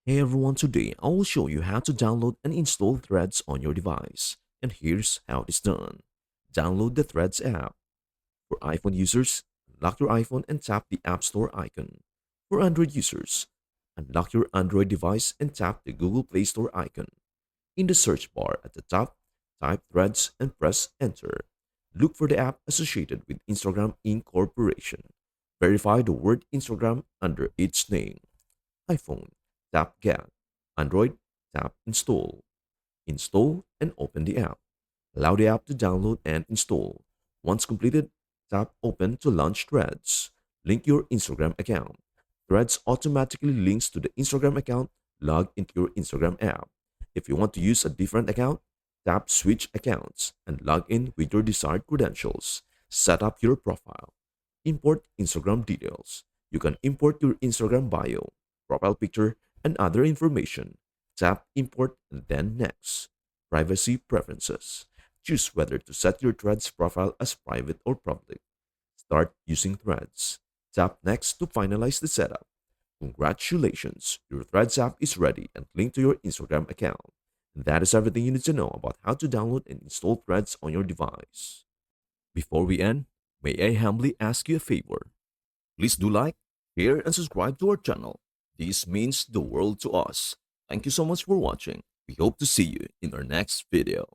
Hey everyone, today I will show you how to download and install Threads on your device. And here's how it is done. Download the Threads app. For iPhone users, unlock your iPhone and tap the App Store icon. For Android users, unlock your Android device and tap the Google Play Store icon. In the search bar at the top, type Threads and press Enter. Look for the app associated with Instagram Incorporation. Verify the word Instagram under its name. iPhone, tap Get. Android, tap Install. Install and open the app. Allow the app to download and install. Once completed, tap Open to launch Threads. Link your Instagram account. Threads automatically links to the Instagram account. Log into your Instagram app. If you want to use a different account, tap Switch Accounts and log in with your desired credentials. Set up your profile. Import Instagram details. You can import your Instagram bio, profile picture, and other information. Tap Import and then Next. Privacy Preferences. Choose whether to set your Threads profile as private or public. Start using Threads. Tap Next to finalize the setup. Congratulations, your Threads app is ready and linked to your Instagram account. And that is everything you need to know about how to download and install Threads on your device. Before we end, may I humbly ask you a favor? Please do like, share, and subscribe to our channel. This means the world to us. Thank you so much for watching. We hope to see you in our next video.